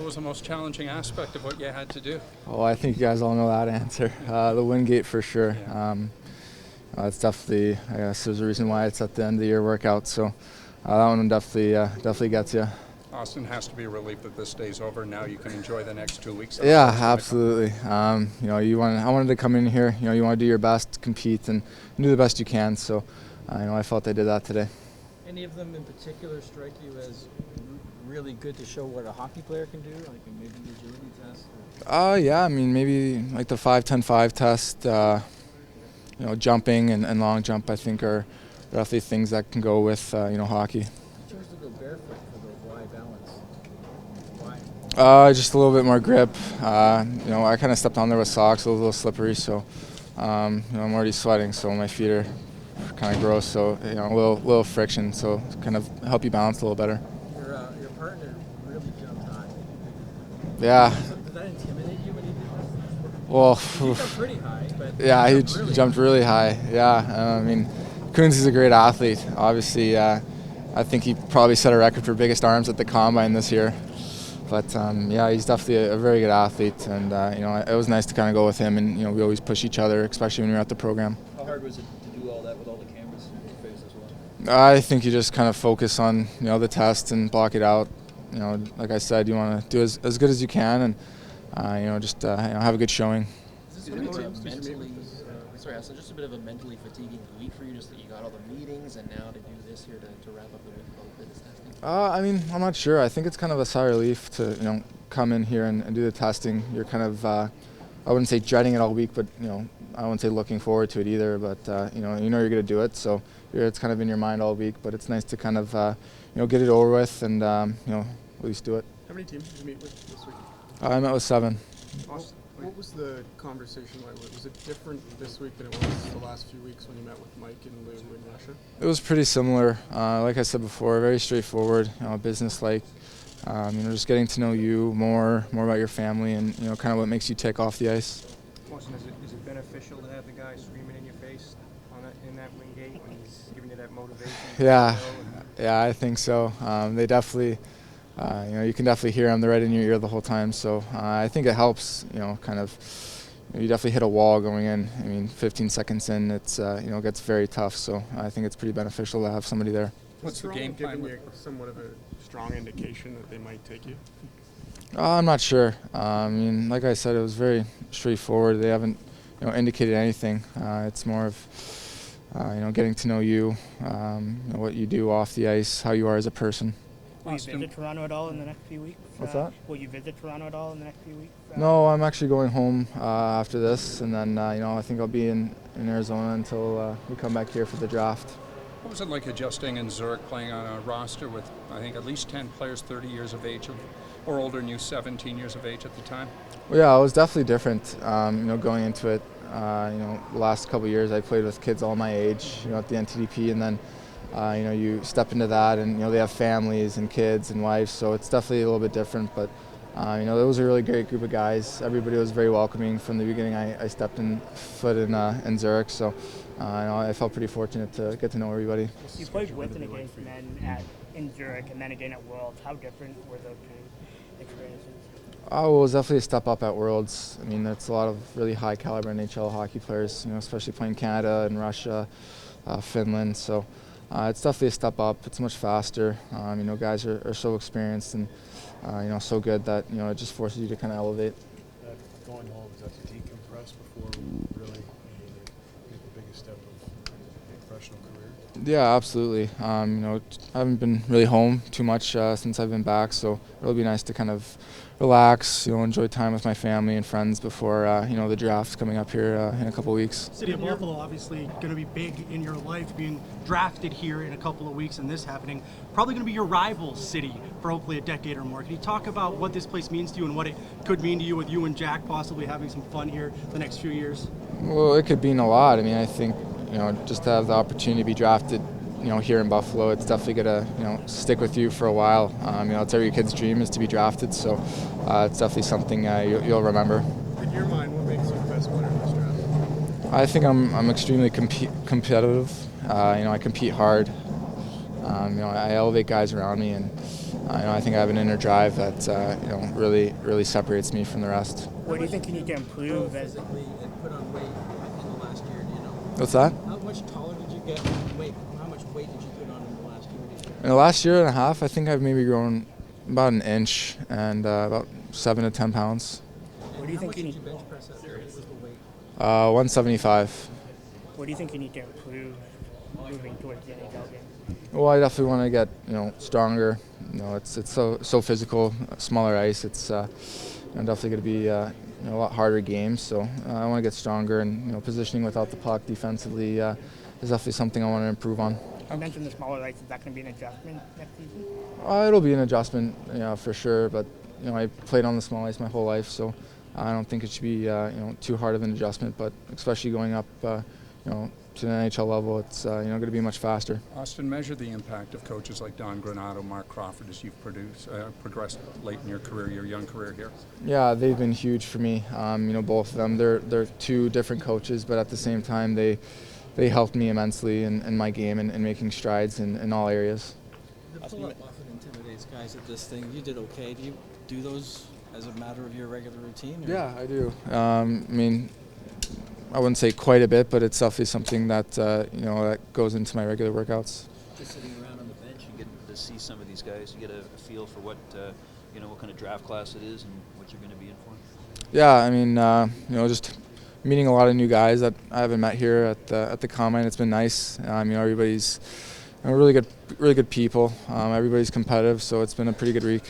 was the most challenging aspect of what you had to do? Oh, I think you guys all know that answer. The Wingate for sure. Yeah. It's definitely, I guess there's a reason why it's at the end of the year workout. So that one definitely gets you. Auston, has to be a relief that this day's over. Now you can enjoy the next 2 weeks. Yeah, absolutely. I wanted to come in here. You want to do your best, compete, and do the best you can. So, I felt I did that today. Any of them in particular strike you as really good to show what a hockey player can do, like maybe the agility test? Yeah, I mean maybe like the 5-10-5 test. Jumping and long jump, I think, are definitely things that can go with hockey. You chose to go barefoot for the wide balance. Why? Just a little bit more grip. I kind of stepped on there with socks, a little slippery, so I'm already sweating, so my feet are kind of gross. So a little friction, so kind of help you balance a little better. Your partner really jumped high. Yeah. Did that intimidate you when he did this? Well, He jumped pretty high, but yeah, he jumped really high. Yeah, Coons is a great athlete. Obviously, I think he probably set a record for biggest arms at the Combine this year. But he's definitely a very good athlete, and it was nice to kind of go with him, and we always push each other, especially when we're at the program. How hard was it to do all that with all the cameras in your face as well? I think you just kind of focus on the test and block it out. Like I said, you want to do as good as you can, and have a good showing. Is this just a bit of a mentally fatiguing week for you, just that you got all the meetings and now to do this here to wrap up the week with all the fitness testing? I'm not sure. I think it's kind of a sigh of relief to come in here and do the testing. You're kind of I wouldn't say dreading it all week, but I wouldn't say looking forward to it either. But you're going to do it, so it's kind of in your mind all week. But it's nice to kind of get it over with and at least do it. How many teams did you meet with this week? I met with 7. What was the conversation like? Was it different this week than it was the last few weeks when you met with Mike and Lou in Russia? It was pretty similar. Like I said before, very straightforward, business-like. Just getting to know you more about your family, and kind of what makes you tick off the ice. Auston, is it beneficial to have the guy screaming in your face in that Wingate when he's giving you that motivation? Yeah, I think so. They definitely. You can definitely hear them. They're right in your ear the whole time. So I think it helps. You definitely hit a wall going in. 15 seconds in, it's gets very tough. So I think it's pretty beneficial to have somebody there. What's the game plan? Giving you somewhat of a strong indication that they might take you? I'm not sure. Like I said, it was very straightforward. They haven't indicated anything. It's more of getting to know you, what you do off the ice, how you are as a person. Will you visit Toronto at all in the next few weeks? What's that? Will you visit Toronto at all in the next few weeks? No, I'm actually going home after this, and then I think I'll be in Arizona until we come back here for the draft. What was it like adjusting in Zurich, playing on a roster with, I think, at least 10 players 30 years of age or older, and you 17 years of age at the time? Well, yeah, it was definitely different, going into it. The last couple of years I played with kids all my age, at the NTDP, and then you step into that, and they have families and kids and wives, so it's definitely a little bit different. But it was a really great group of guys. Everybody was very welcoming from the beginning. I stepped foot in Zurich, so I felt pretty fortunate to get to know everybody. You played with and against men in Zurich and then again at Worlds. How different were those two experiences? Well, it was definitely a step up at Worlds. That's a lot of really high caliber NHL hockey players, especially playing Canada and Russia, Finland. So. It's definitely a step up. It's much faster. Guys are so experienced and so good that it just forces you to kind of elevate. Going home, is that to decompress before really make the biggest step of your professional career? Yeah, absolutely. I haven't been really home too much since I've been back, so it'll be nice to kind of relax, enjoy time with my family and friends before the draft's coming up here in a couple of weeks. City of Buffalo obviously going to be big in your life, being drafted here in a couple of weeks and this happening. Probably going to be your rival city for hopefully a decade or more. Can you talk about what this place means to you and what it could mean to you with you and Jack possibly having some fun here the next few years? Well, it could mean a lot. I think just to have the opportunity to be drafted here in Buffalo, it's definitely gonna stick with you for a while. It's every kid's dream is to be drafted, so it's definitely something you'll remember. In your mind, what makes you the best player in this draft? I think I'm extremely competitive. I compete hard. I elevate guys around me, and I think I have an inner drive that really separates me from the rest. What do you think you need to improve as physically and put on weight in the last year? Do you know? What's that? How much taller did you get? Weight? How much weight did you put on in the last year? Do you think? In the last year and a half, I think I've maybe grown about an inch and about 7 to 10 pounds. what do you How think much you did need? you bench press at? What was the weight? 175. What do you think you need to improve moving towards the NHL game? Well, I definitely want to get stronger. It's so physical, smaller ice. It's definitely going to be a lot harder games. So I want to get stronger, and positioning without the puck defensively is definitely something I want to improve on. You mentioned the smaller ice. Is that going to be an adjustment next season? It'll be an adjustment, for sure. But I played on the small ice my whole life, so I don't think it should be too hard of an adjustment. But especially going up, to the NHL level, it's going to be much faster. Auston, measure the impact of coaches like Don Granato, Mark Crawford as you've progressed late in your career, your young career here. Yeah, they've been huge for me. Both of them. They're two different coaches, but at the same time, they helped me immensely in my game and making strides in all areas. The pull-up often intimidates guys at this thing. You did okay. Do you do those as a matter of your regular routine? Or? Yeah, I do. I wouldn't say quite a bit, but it's definitely something that that goes into my regular workouts. Just sitting around on the bench, you get to see some of these guys. You get a feel for what what kind of draft class it is and what you're going to be in for. Yeah, just meeting a lot of new guys that I haven't met here at the combine. It's been nice. Everybody's really good people. Everybody's competitive, so it's been a pretty good week.